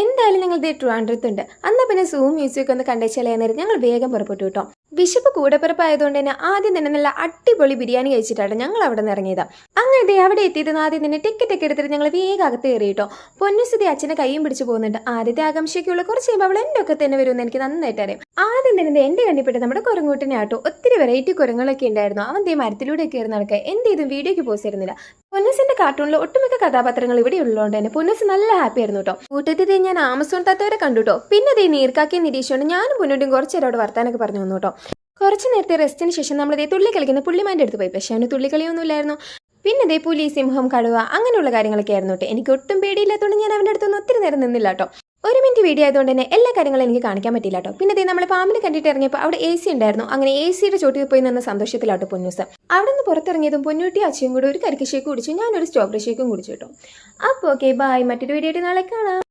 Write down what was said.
എന്തായാലും ഞങ്ങൾ ഇത് ട്രിവാൻഡ്രത്തുണ്ട്. അന്ന് പിന്നെ സൂ മ്യൂസിയം ഒന്ന് കണ്ടേച്ചാലേ നേരം ഞങ്ങൾ വേഗം പുറപ്പെട്ടു കേട്ടോ. വിശപ്പ് കൂടപ്പിറപ്പായതുകൊണ്ട് തന്നെ ആദ്യം തന്നെ നല്ല അടിപൊളി ബിരിയാണി കഴിച്ചിട്ടാണ് ഞങ്ങൾ അവിടെ നിന്ന് ഇറങ്ങിയത്. അങ്ങനെ അവിടെ എത്തിയത് ആദ്യം തന്നെ ടിക്കറ്റ് ഒക്കെ എടുത്തിട്ട് ഞങ്ങൾ വേഗം അകത്ത് കയറി കേട്ടോ. പൊന്നുസ്ഥിതി അച്ഛനെ കൈയും പിടിച്ച് പോകുന്നുണ്ട്. ആദ്യത്തെ ആകാംക്ഷയ്ക്കുള്ള കുറച്ച് കഴിയുമ്പോൾ അവൾ എൻ്റെ ഒക്കെ തന്നെ വരുമെന്ന് എനിക്ക് നന്നായിട്ട് അറിയാം. ആദ്യം തന്നെ എൻ്റെ കണ്ണിപ്പെട്ട് നമ്മുടെ കുരങ്ങൂട്ടിനെ ആട്ടോ. ഒത്തിരി വെറൈറ്റി കുരങ്ങളൊക്കെ ഉണ്ടായിരുന്നു. അവൻ ദേ മരത്തിലൂടെ കയറി നടക്കുക. എന്ത് ചെയ്തും വീഡിയോയ്ക്ക് പോസ്റ്റ് ചെയ്യുന്നില്ല. പൊന്നൂസിന്റെ കാർട്ടൂണിൽ ഒട്ടുമിക്ക കഥാപാത്രങ്ങൾ ഇവിടെ ഉള്ളതുകൊണ്ട് തന്നെ പൊന്നൂസ് നല്ല ഹാപ്പി ആയിരുന്നു കേട്ടോ. കൂട്ടത്തിൽ ഞാൻ ആമസോൺ താത്തവരെ കണ്ടുട്ടോ. പിന്നെ ദേ നീർക്കാക്കിയ നിരീക്ഷണം ഞാനും പൊന്നൂട്ടും കുറച്ച് നേരം അവിടെ വർത്താനൊക്കെ പറഞ്ഞു വന്നു കേട്ടോ. കുറച്ച് നേരത്തെ റെസ്റ്റിന് ശേഷം നമ്മൾ ദേ തുള്ളി കളിക്കുന്ന പുള്ളിമാൻ്റെ അടുത്ത് പോയി. പക്ഷെ അവന് തുള്ളിക്കളിയൊന്നും ഇല്ലായിരുന്നു. പിന്നെ ദേ പുലി, സിംഹം, കടുവ അങ്ങനെയുള്ള കാര്യങ്ങളൊക്കെ ആയിരുന്നു കേട്ടോ. എനിക്ക് ഒട്ടും പേടിയില്ലാത്തതുകൊണ്ട് ഞാൻ അവൻ്റെ അടുത്തൊന്നും ഒത്തിരി നേരം നിന്നില്ല കേട്ടോ. 1 മിനിറ്റ് വീഡിയോ ആയതുകൊണ്ട് തന്നെ എല്ലാ കാര്യങ്ങളും എനിക്ക് കാണിക്കാൻ പറ്റില്ല കേട്ടോ. പിന്നെ ദേ നമ്മൾ പാമ്പിനെ കണ്ടിട്ട് ഇറങ്ങിയപ്പോൾ അവിടെ AC ഉണ്ടായിരുന്നു. അങ്ങനെ AC-യുടെ ചോട്ടിൽ പോയി നിന്ന സന്തോഷത്തിലാട്ടോ പൊന്നൂസ്. അവിടെ നിന്ന് പുറത്തിറങ്ങിയതും പൊന്നൂട്ടി അച്ഛയും കൂടെ ഒരു കരിക്ക് ഷേക്ക് കുടിച്ചു. ഞാനൊരു സ്ട്രോബെറി ഷേക്കും കുടിച്ചു കേട്ടോ. അപ്പോൾ ഓക്കെ ബൈ. മറ്റൊരു വീഡിയോ ആയിട്ട് നാളെ കാണാം.